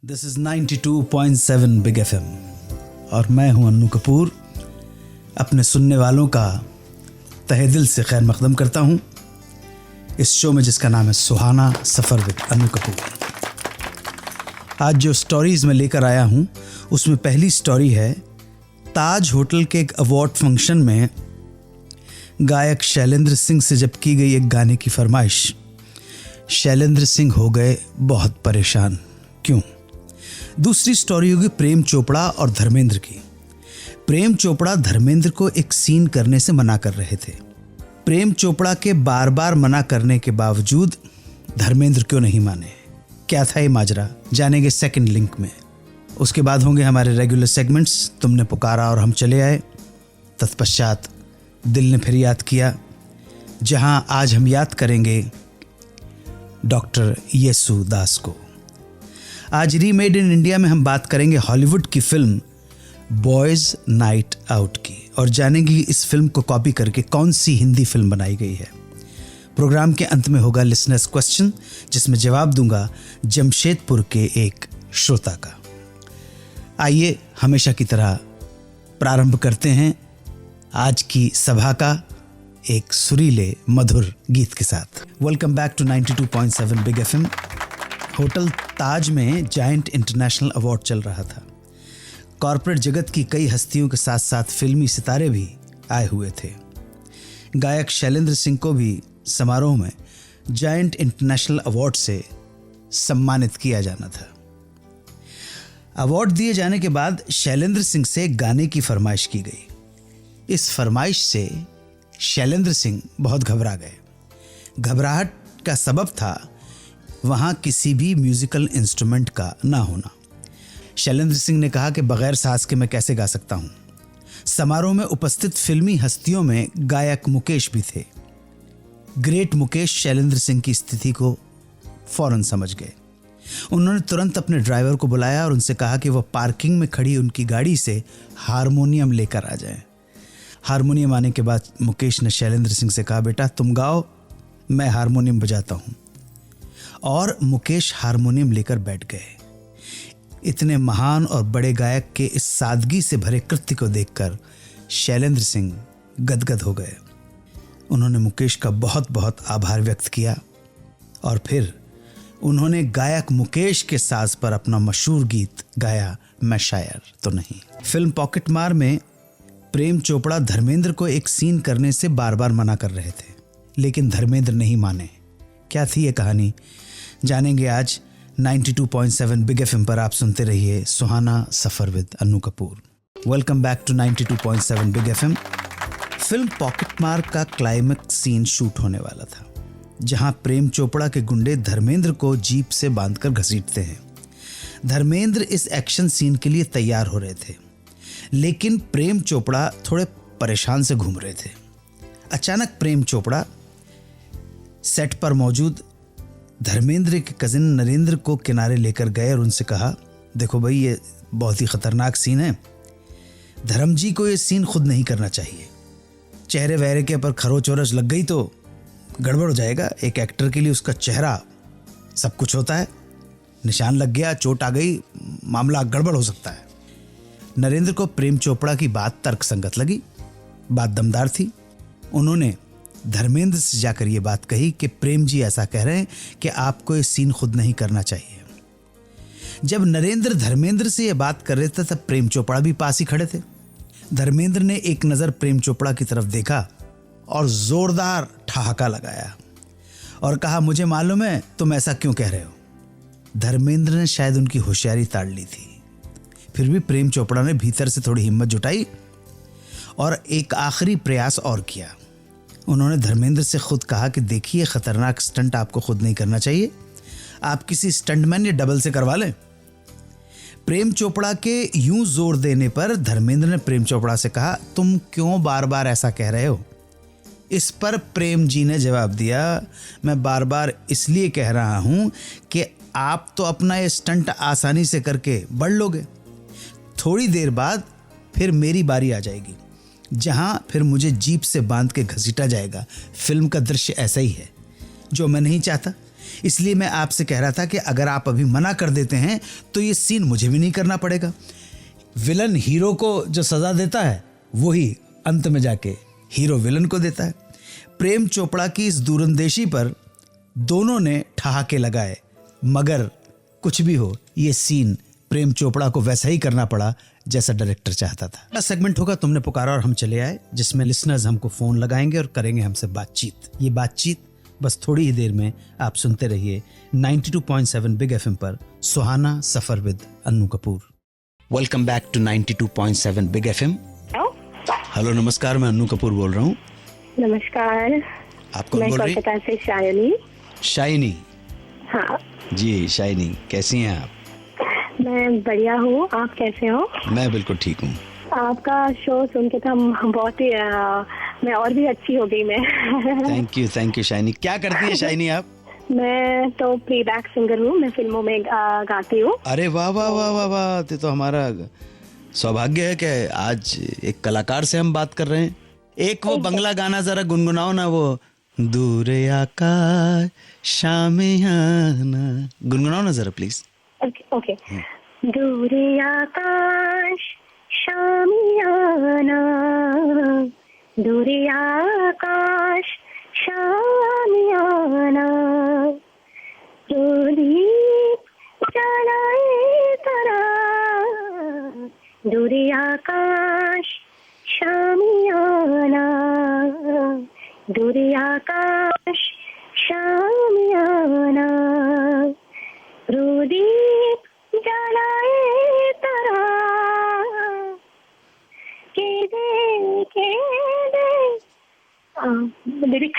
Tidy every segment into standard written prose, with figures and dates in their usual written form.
This is 92.7 big FM और मैं हूं अन्नू कपूर। अपने सुनने वालों का तहे दिल से खैर मकदम करता हूं इस शो में जिसका नाम है सुहाना सफ़र विद अन्नू कपूर। आज जो स्टोरीज़ मैं लेकर आया हूं उसमें पहली स्टोरी है ताज होटल के एक अवार्ड फंक्शन में गायक शैलेंद्र सिंह से जब की गई एक गाने की फरमाइश। शैलेंद्र सिंह हो गए बहुत परेशान। क्यों? दूसरी स्टोरी होगी प्रेम चोपड़ा और धर्मेंद्र की। प्रेम चोपड़ा धर्मेंद्र को एक सीन करने से मना कर रहे थे। प्रेम चोपड़ा के बार बार मना करने के बावजूद धर्मेंद्र क्यों नहीं माने? क्या था ये माजरा? जानेंगे सेकंड लिंक में। उसके बाद होंगे हमारे रेगुलर सेगमेंट्स तुमने पुकारा और हम चले आए। तत्पश्चात दिल ने फिर याद किया, जहां आज हम याद करेंगे डॉक्टर येसु दास को। आज रीमेड इन इंडिया में हम बात करेंगे हॉलीवुड की फिल्म बॉयज़ नाइट आउट की और जानेंगे इस फिल्म को कॉपी करके कौन सी हिंदी फिल्म बनाई गई है। प्रोग्राम के अंत में होगा लिसनर्स क्वेश्चन जिसमें जवाब दूंगा जमशेदपुर के एक श्रोता का। आइए हमेशा की तरह प्रारंभ करते हैं आज की सभा का एक सुरीले मधुर गीत के साथ। Welcome back to 92.7 big FM। Hotel Taj में जायंट इंटरनेशनल अवार्ड चल रहा था। कॉर्पोरेट जगत की कई हस्तियों के साथ साथ फिल्मी सितारे भी आए हुए थे। गायक शैलेंद्र सिंह को भी समारोह में जायंट इंटरनेशनल अवार्ड से सम्मानित किया जाना था। अवार्ड दिए जाने के बाद शैलेंद्र सिंह से गाने की फरमाइश की गई। इस फरमाइश से शैलेंद्र सिंह बहुत घबरा गए। घबराहट का सबब था वहाँ किसी भी म्यूजिकल इंस्ट्रूमेंट का ना होना। शैलेंद्र सिंह ने कहा कि बगैर साज के मैं कैसे गा सकता हूँ। समारोह में उपस्थित फिल्मी हस्तियों में गायक मुकेश भी थे। ग्रेट मुकेश शैलेंद्र सिंह की स्थिति को फौरन समझ गए। उन्होंने तुरंत अपने ड्राइवर को बुलाया और उनसे कहा कि वह पार्किंग में खड़ी उनकी गाड़ी से हारमोनियम लेकर आ जाएं। हारमोनियम आने के बाद मुकेश ने शैलेंद्र सिंह से कहा, बेटा तुम गाओ, मैं हारमोनियम बजाता हूँ। और मुकेश हारमोनियम लेकर बैठ गए। इतने महान और बड़े गायक के इस सादगी से भरे कृत्य को देखकर शैलेंद्र सिंह गदगद हो गए। उन्होंने मुकेश का बहुत बहुत आभार व्यक्त किया और फिर उन्होंने गायक मुकेश के साज पर अपना मशहूर गीत गाया, मैं शायर तो नहीं। फिल्म पॉकेट मार में प्रेम चोपड़ा धर्मेंद्र को एक सीन करने से बार बार मना कर रहे थे, लेकिन धर्मेंद्र नहीं माने। क्या थी ये कहानी? जानेंगे आज 92.7 बिग FM पर। आप सुनते रहिए Suhana Safar with Annu Kapoor. Welcome back to 92.7 big FM। Film Pocket Maar का क्लाइमेक्स सीन शूट होने वाला था, जहां प्रेम चोपड़ा के गुंडे धर्मेंद्र को जीप से बांधकर घसीटते हैं। धर्मेंद्र इस एक्शन सीन के लिए तैयार हो रहे थे, लेकिन प्रेम चोपड़ा थोड़े परेशान से घूम रहे थे। अचानक प्रेम चोपड़ा सेट पर मौजूद धर्मेंद्र के कजिन नरेंद्र को किनारे लेकर गए और उनसे कहा, देखो भाई ये बहुत ही खतरनाक सीन है। धर्म जी को ये सीन खुद नहीं करना चाहिए। चेहरे वहरे के पर खरोच वरोच लग गई तो गड़बड़ हो जाएगा। एक एक्टर के लिए उसका चेहरा सब कुछ होता है। निशान लग गया, चोट आ गई, मामला गड़बड़ हो सकता है। नरेंद्र को प्रेम चोपड़ा की बात तर्कसंगत लगी, बात दमदार थी। उन्होंने धर्मेंद्र से जाकर ये बात कही कि प्रेम जी ऐसा कह रहे हैं कि आपको ये सीन खुद नहीं करना चाहिए। जब नरेंद्र धर्मेंद्र से ये बात कर रहे थे तब प्रेम चोपड़ा भी पास ही खड़े थे। धर्मेंद्र ने एक नज़र प्रेम चोपड़ा की तरफ देखा और जोरदार ठहाका लगाया और कहा, मुझे मालूम है तुम ऐसा क्यों कह रहे हो। धर्मेंद्र ने शायद उनकी होशियारी ताड़ ली थी। फिर भी प्रेम चोपड़ा ने भीतर से थोड़ी हिम्मत जुटाई और एक आखिरी प्रयास और किया। उन्होंने धर्मेंद्र से खुद कहा कि देखिए खतरनाक स्टंट आपको खुद नहीं करना चाहिए, आप किसी स्टंटमैन या डबल से करवा लें। प्रेम चोपड़ा के यूं जोर देने पर धर्मेंद्र ने प्रेम चोपड़ा से कहा, तुम क्यों बार बार ऐसा कह रहे हो? इस पर प्रेम जी ने जवाब दिया, मैं बार बार इसलिए कह रहा हूं कि आप तो अपना ये स्टंट आसानी से करके बढ़ लोगे। थोड़ी देर बाद फिर मेरी बारी आ जाएगी, जहां फिर मुझे जीप से बांध के घसीटा जाएगा। फिल्म का दृश्य ऐसा ही है, जो मैं नहीं चाहता इसलिए मैं आपसे कह रहा था कि अगर आप अभी मना कर देते हैं तो ये सीन मुझे भी नहीं करना पड़ेगा। विलन हीरो को जो सजा देता है वही अंत में जाके हीरो विलन को देता है। प्रेम चोपड़ा की इस दूरंदेशी पर दोनों ने ठहाके लगाए, मगर कुछ भी हो ये सीन प्रेम चोपड़ा को वैसा ही करना पड़ा जैसा डायरेक्टर चाहता था। अगला सेगमेंट होगा तुमने पुकारा और हम चले आए, जिसमें लिसनर्स हमको फोन लगाएंगे और करेंगे हमसे बातचीत। ये बातचीत बस थोड़ी ही देर में आप सुनते रहिए 92.7 बिग एफएम पर Suhana Safar with Annu Kapoor. Welcome back to 92.7 big FM. Hello नमस्कार, मैं अन्नू कपूर बोल रहा हूँ। नमस्कार। आप कौन बोल रही? कोलकाता से शायनी। शाइनी? हाँ जी शाइनी, कैसी हैं आप? मैं बढ़िया हूँ, आप कैसे हो? मैं बिल्कुल ठीक हूँ। आपका शो सुन के तो हम बहुत ही मैं और भी अच्छी हो गई मैं। Thank you shiny. क्या करती है शाइनी आप? मैं तो प्लेबैक सिंगर हूँ, मैं फिल्मों में गाती हूँ। अरे वाह वाह वाह वाह वाह, तो हमारा सौभाग्य है कि आज एक कलाकार से हम बात कर रहे हैं। एक वो बंगला गाना जरा गुनगुनाओ ना, वो दूर आकाश शामियाना, गुनगुनाओ ना जरा प्लीज। ओके। दूर आकाश शामियाना, दूर आकाश शामियाना, जो दीप जलाए तरा, दूर आकाश शामियाना, दूर आकाश शामियाना, दीप जलाए तरा, के दे लिरिक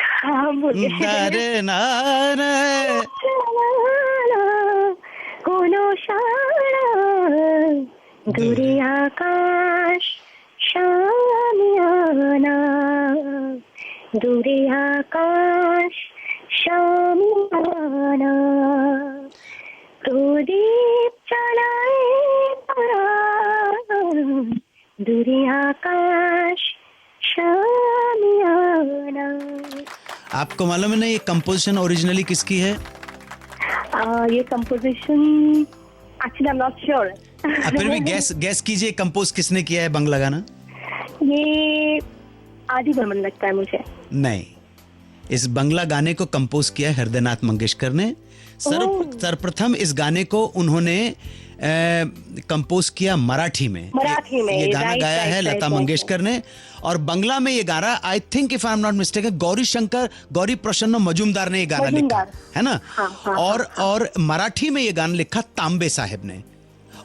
कोनो शारा, दूर आकाश शामियाना, दूर आकाश शामियाना, दीप जलाए तरा, दूर आकाश शामियाना। आपको मालूम है ना ये कंपोजिशन ओरिजिनली किसकी है? ये composition actually I am not sure. फिर भी गैस कीजिए, कंपोज किसने किया है बंगला गाना? ये आदि बर्मन लगता है मुझे। नहीं, इस बंगला गाने को कंपोज किया है हृदयनाथ मंगेशकर ने। सर्वप्रथम इस गाने को उन्होंने कंपोज किया मराठी में। ये गाना गाया है लता मंगेशकर ने, और बंगला में ये गाना I think if I am not mistaken Gauri प्रसन्न मजूमदार ने ये गाना लिखा है ना। हाँ, और मराठी में ये गाना लिखा तांबे साहब ने,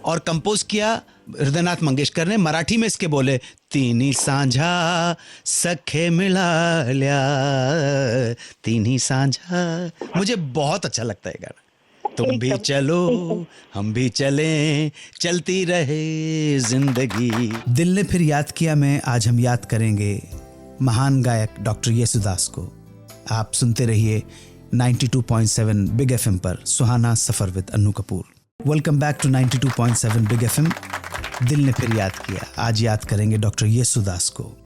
और कंपोज किया हृदयनाथ मंगेशकर ने। मराठी में इसके बोले, तीनी सांझा सखे मिला लिया, तीनी सांझा। मुझे बहुत अच्छा लगता है गाना। तुम भी चलो हम भी चलें, चलती रहे जिंदगी। दिल ने फिर याद किया में आज हम याद करेंगे महान गायक डॉक्टर येसुदास को। आप सुनते रहिए 92.7 बिग एफएम पर Suhana Safar with Annu Kapoor. Welcome back to 92.7 big FM. दिल ने फिर याद किया, आज याद करेंगे डॉक्टर येसुदास को।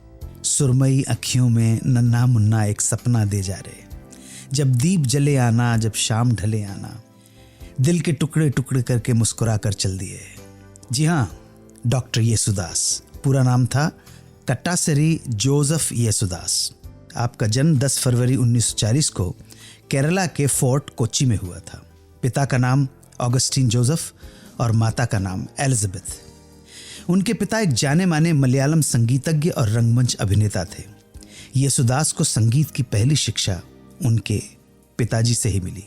सुरमई अखियों में नन्हा मुन्ना एक सपना दे जा रहे, जब दीप जले आना, जब शाम ढले आना, दिल के टुकड़े टुकड़े करके मुस्कुरा कर चल दिए। जी हाँ, डॉक्टर येसुदास। पूरा नाम था कट्टासरी जोसेफ येसुदास। आपका जन्म 10 फरवरी 1940 को केरला के फोर्ट कोच्चि में हुआ था। पिता का नाम ऑगस्टीन जोसेफ और माता का नाम एलिजाबेथ। उनके पिता एक जाने माने मलयालम संगीतज्ञ और रंगमंच अभिनेता थे। येसुदास को संगीत की पहली शिक्षा उनके पिताजी से ही मिली।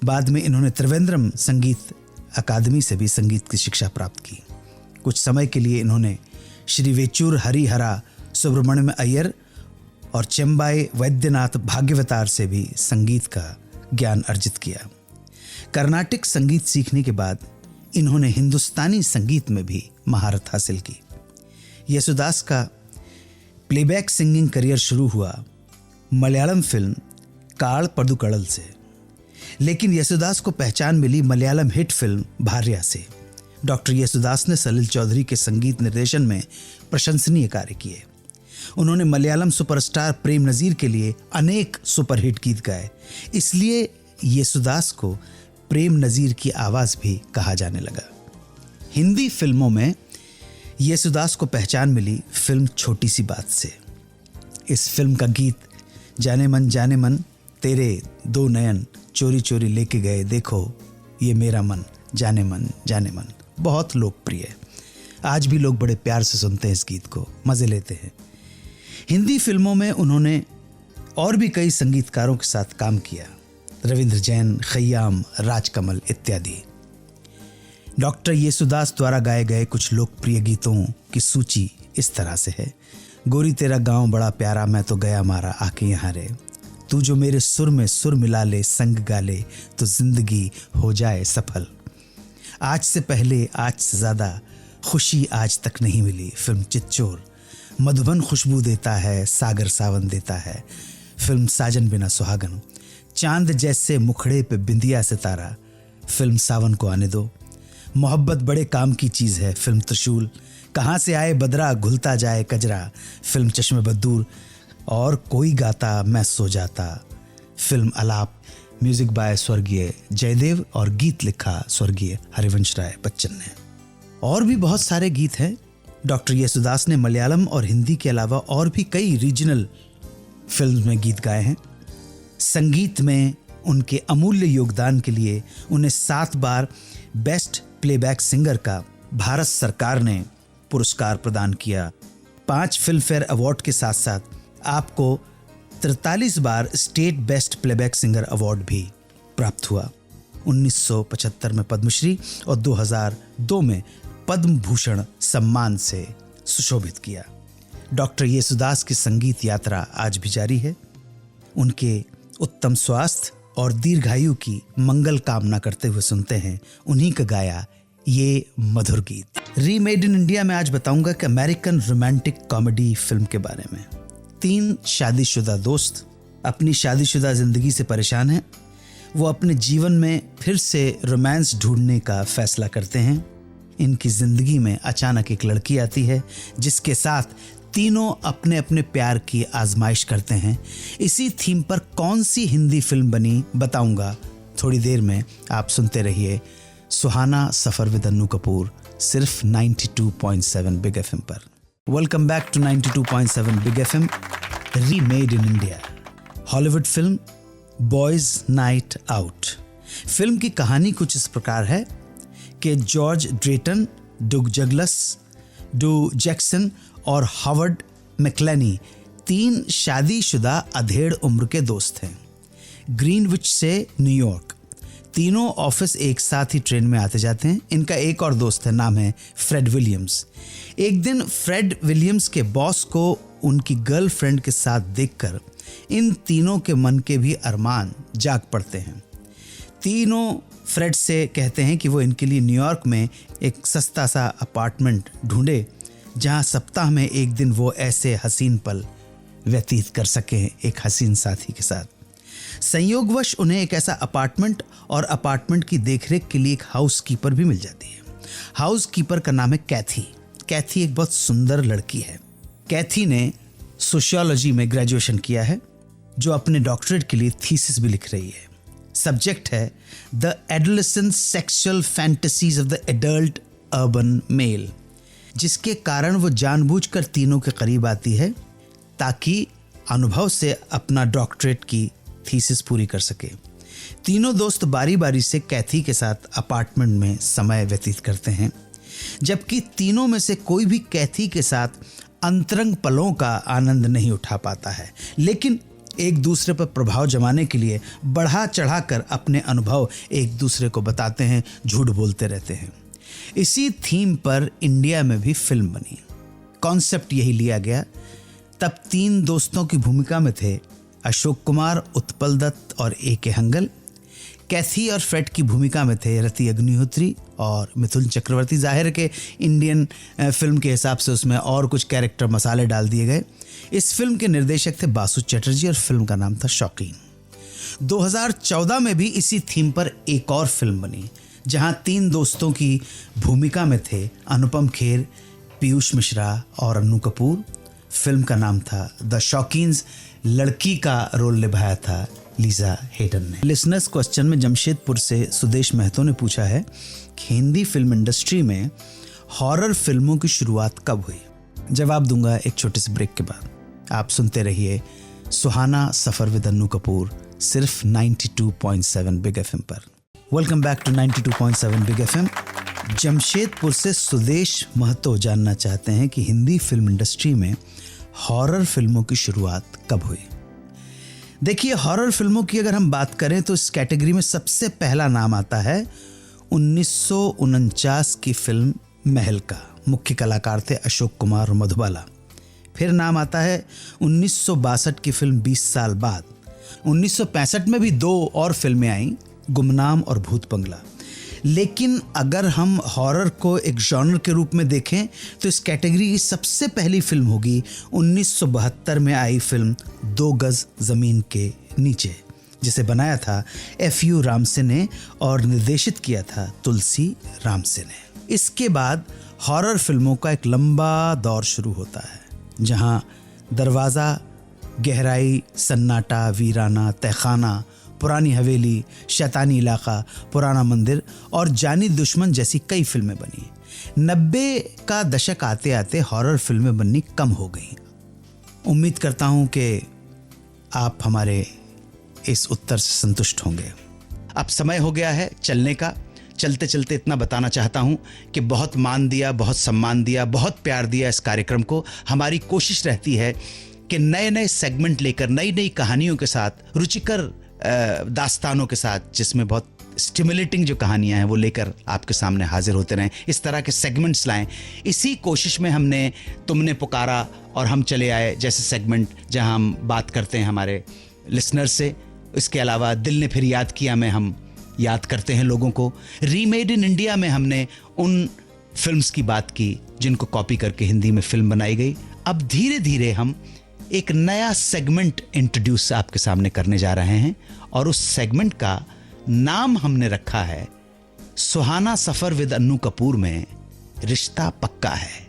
बाद में इन्होंने त्रिवेंद्रम संगीत अकादमी से भी संगीत की शिक्षा प्राप्त की। कुछ समय के लिए इन्होंने श्री वेचूर हरिहरा सुब्रमण्यम अय्यर और चेम्बाई वैद्यनाथ भाग्यवतार से भी संगीत का ज्ञान अर्जित किया। कर्नाटिक संगीत सीखने के बाद इन्होंने हिंदुस्तानी संगीत में भी महारत हासिल की। येसुदास का प्लेबैक सिंगिंग करियर शुरू हुआ मलयालम फिल्म काल पदुकड़ल से, लेकिन येसुदास को पहचान मिली मलयालम हिट फिल्म भार्या से। डॉक्टर येसुदास ने सलिल चौधरी के संगीत निर्देशन में प्रशंसनीय कार्य किए। उन्होंने मलयालम सुपरस्टार प्रेम नजीर के लिए अनेक सुपरहिट गीत गाए। इसलिए येसुदास को प्रेम नज़ीर की आवाज़ भी कहा जाने लगा। हिंदी फिल्मों में येसुदास को पहचान मिली फिल्म छोटी सी बात से। इस फिल्म का गीत जाने मन तेरे दो नयन चोरी चोरी लेके गए, देखो ये मेरा मन जाने मन बहुत लोकप्रिय है। आज भी लोग बड़े प्यार से सुनते हैं इस गीत को, मज़े लेते हैं। हिंदी फिल्मों में उन्होंने और भी कई संगीतकारों के साथ काम किया, रविंद्र जैन, खय्याम, राजकमल इत्यादि। डॉक्टर येसुदास द्वारा गाए गए कुछ लोकप्रिय गीतों की सूची इस तरह से है। गोरी तेरा गांव बड़ा प्यारा, मैं तो गया मारा आके यहाँ रे, तू जो मेरे सुर में सुर मिला ले, संग गाले तो जिंदगी हो जाए सफल, आज से पहले आज से ज़्यादा खुशी आज तक नहीं मिली, फिल्म चिच्चोर, मधुबन खुशबू देता है सागर सावन देता है, फिल्म साजन बिना सुहागन, चांद जैसे मुखड़े पे बिंदिया सितारा, फिल्म सावन को आने दो, मोहब्बत बड़े काम की चीज़ है, फिल्म त्रिशूल, कहाँ से आए बदरा घुलता जाए कजरा, फिल्म चश्मे बद्दूर, और कोई गाता मैं सो जाता, फिल्म अलाप, म्यूजिक बाय स्वर्गीय जयदेव और गीत लिखा स्वर्गीय हरिवंश राय बच्चन ने। और भी बहुत सारे गीत हैं। डॉक्टर येसुदास ने मलयालम और हिंदी के अलावा और भी कई रीजनल फिल्म में गीत गाए हैं। संगीत में उनके अमूल्य योगदान के लिए उन्हें 7 बार बेस्ट प्लेबैक सिंगर का भारत सरकार ने पुरस्कार प्रदान किया। 5 फिल्म फेयर अवार्ड के साथ साथ आपको 43 बार state best playback singer award भी प्राप्त हुआ। 1975 में पद्मश्री और 2002 में पद्म भूषण सम्मान से सुशोभित किया। डॉक्टर येसुदास की संगीत यात्रा आज भी जारी है। उनके उत्तम स्वास्थ्य और दीर्घायु की मंगल कामना करते हुए सुनते हैं उन्हीं का गाया ये मधुर गीत। रीमेड इन इंडिया में आज बताऊंगा कि अमेरिकन रोमांटिक कॉमेडी फिल्म के बारे में। 3 शादीशुदा दोस्त अपनी शादीशुदा जिंदगी से परेशान हैं। वो अपने जीवन में फिर से रोमांस ढूंढने का फैसला करते हैं। इनकी जिंदगी में अचानक एक लड़की आती है जिसके साथ तीनों अपने अपने प्यार की आजमाइश करते हैं। इसी थीम पर कौन सी हिंदी फिल्म बनी बताऊंगा थोड़ी देर में। आप सुनते रहिए सुहाना सफर विद अन्नू कपूर, सिर्फ 92.7 बिग एफएम पर। Welcome back to 92.7 big FM. Remade in India Hollywood film boys night out. फिल्म की कहानी कुछ इस प्रकार है कि जॉर्ज ड्रेटन, डुग जगलस, डू जैक्सन और हावर्ड मैक्लेनी 3 शादीशुदा अधेड़ उम्र के दोस्त हैं। ग्रीनविच से न्यूयॉर्क तीनों ऑफिस एक साथ ही ट्रेन में आते जाते हैं। इनका एक और दोस्त है, नाम है फ्रेड विलियम्स। एक दिन फ्रेड विलियम्स के बॉस को उनकी गर्लफ्रेंड के साथ देखकर इन तीनों के मन के भी अरमान जाग पड़ते हैं। तीनों फ्रेड से कहते हैं कि वो इनके लिए न्यूयॉर्क में एक सस्ता सा अपार्टमेंट ढूंढे जहां सप्ताह में एक दिन वो ऐसे हसीन पल व्यतीत कर सकें एक हसीन साथी के साथ। संयोगवश उन्हें एक ऐसा अपार्टमेंट और अपार्टमेंट की देखरेख के लिए एक हाउस कीपर भी मिल जाती है। हाउस कीपर का नाम है कैथी। कैथी एक बहुत सुंदर लड़की है। कैथी ने सोशियोलॉजी में ग्रेजुएशन किया है, जो अपने डॉक्टरेट के लिए थीसिस भी लिख रही है। सब्जेक्ट है the adolescent sexual fantasies of the adult urban male, जिसके कारण वो जानबूझकर तीनों के करीब आती है ताकि अनुभव से अपना डॉक्टरेट की थीसिस पूरी कर सके। तीनों दोस्त बारी बारी से कैथी के साथ अपार्टमेंट में समय व्यतीत करते हैं, जबकि तीनों में से कोई भी कैथी के साथ अंतरंग पलों का आनंद नहीं उठा पाता है, लेकिन एक दूसरे पर प्रभाव जमाने के लिए बढ़ा चढ़ाकर अपने अनुभव एक दूसरे को बताते हैं, झूठ बोलते रहते हैं। इसी थीम पर इंडिया में भी फिल्म बनी। कॉन्सेप्ट यही लिया गया। तब 3 दोस्तों की भूमिका में थे अशोक कुमार, उत्पल दत्त और A.K. हंगल। कैथी और फ्रेड की भूमिका में थे रति अग्निहोत्री और मिथुन चक्रवर्ती। जाहिर के इंडियन फिल्म के हिसाब से उसमें और कुछ कैरेक्टर मसाले डाल दिए गए। इस फिल्म के निर्देशक थे बासु चटर्जी और फिल्म का नाम था शौकीन। 2014 में भी इसी थीम पर एक और फिल्म बनी, जहां 3 दोस्तों की भूमिका में थे अनुपम खेर, पीयूष मिश्रा और अन्नू कपूर। फिल्म का नाम था द शौकीन्स। लड़की का रोल निभाया था लीजा हेडन ने। लिसनर्स क्वेश्चन में जमशेदपुर से सुदेश महतो ने पूछा है कि हिंदी फिल्म इंडस्ट्री में हॉरर फिल्मों की शुरुआत कब हुई। जवाब दूंगा एक छोटे से ब्रेक के बाद। आप सुनते रहिए सुहाना सफर विद अन्नू कपूर, सिर्फ 92.7 बिग एफएम पर। Welcome back to 92.7 big FM. Jamshedpur से सुदेश महतो जानना चाहते हैं कि हिंदी फिल्म इंडस्ट्री में हॉरर फिल्मों की शुरुआत कब हुई। देखिए, हॉरर फिल्मों की अगर हम बात करें तो इस कैटेगरी में सबसे पहला नाम आता है 1949 की फिल्म महल का। मुख्य कलाकार थे अशोक कुमार और मधुबाला। फिर नाम आता है 1962 की फिल्म 20 साल बाद। 1965 में भी 2 और फिल्में आईं, गुमनाम और भूत बंगला। लेकिन अगर हम हॉरर को एक जॉनर के रूप में देखें तो इस कैटेगरी की सबसे पहली फिल्म होगी 1972 में आई फिल्म 2 गज जमीन के नीचे, जिसे बनाया था FU रामसे ने और निर्देशित किया था तुलसी रामसे ने। इसके बाद हॉरर फिल्मों का एक लंबा दौर शुरू होता है, जहां दरवाज़ा, गहराई, सन्नाटा, वीराना, तहखाना, पुरानी हवेली, शैतानी इलाका, पुराना मंदिर और जानी दुश्मन जैसी कई फिल्में बनी। 90 का दशक आते आते हॉरर फिल्में बननी कम हो गई। उम्मीद करता हूं कि आप हमारे इस उत्तर से संतुष्ट होंगे। अब समय हो गया है चलने का। चलते चलते इतना बताना चाहता हूं कि बहुत मान दिया, बहुत सम्मान दिया, बहुत प्यार दिया इस कार्यक्रम को। हमारी कोशिश रहती है कि नए नए सेगमेंट लेकर, नई नई कहानियों के साथ, रुचिकर दास्तानों के साथ, जिसमें बहुत स्टिमुलेटिंग जो कहानियां हैं वो लेकर आपके सामने हाजिर होते रहें। इस तरह के सेगमेंट्स लाएं। इसी कोशिश में हमने तुमने पुकारा और हम चले आए जैसे सेगमेंट, जहां हम बात करते हैं हमारे लिसनर्स से। इसके अलावा दिल ने फिर याद किया में हम याद करते हैं लोगों को। रीमेड इन इंडिया में हमने उन फिल्म्स की बात की जिनको कॉपी करके हिंदी में फिल्म बनाई गई। अब धीरे धीरे हम एक नया सेगमेंट इंट्रोड्यूस आपके सामने करने जा रहे हैं और उस सेगमेंट का नाम हमने रखा है सुहाना सफर विद अन्नू कपूर में रिश्ता पक्का है।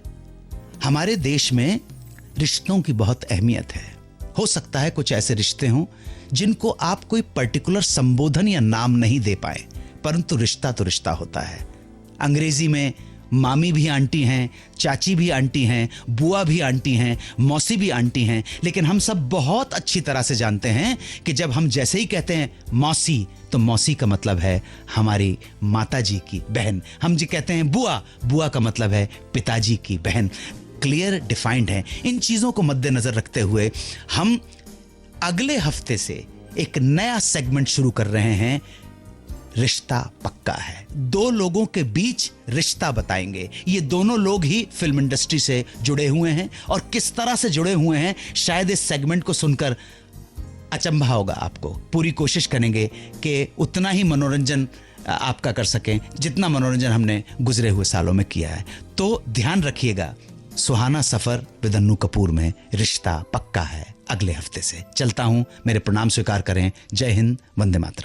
हमारे देश में रिश्तों की बहुत अहमियत है। हो सकता है कुछ ऐसे रिश्ते हों जिनको आप कोई पर्टिकुलर संबोधन या नाम नहीं दे पाए, परंतु रिश्ता तो रिश्ता होता है। अंग्रेजी में मामी भी आंटी हैं, चाची भी आंटी हैं, बुआ भी आंटी हैं, मौसी भी आंटी हैं, लेकिन हम सब बहुत अच्छी तरह से जानते हैं कि जब हम जैसे ही कहते हैं मौसी, तो मौसी का मतलब है हमारी माताजी की बहन। हम जी कहते हैं बुआ, बुआ का मतलब है पिताजी की बहन। क्लियर डिफाइंड है। इन चीज़ों को मद्देनजर रखते हुए हम अगले हफ्ते से एक नया सेगमेंट शुरू कर रहे हैं, रिश्ता पक्का है। 2 लोगों के बीच रिश्ता बताएंगे। ये दोनों लोग ही फिल्म इंडस्ट्री से जुड़े हुए हैं और किस तरह से जुड़े हुए हैं शायद इस सेगमेंट को सुनकर अचंभा होगा आपको। पूरी कोशिश करेंगे कि उतना ही मनोरंजन आपका कर सकें जितना मनोरंजन हमने गुजरे हुए सालों में किया है। तो ध्यान रखिएगा, सुहाना सफर विद अन्नू कपूर में रिश्ता पक्का है अगले हफ्ते से। चलता हूं, मेरे प्रणाम स्वीकार करें। जय हिंद, वंदे मातरम।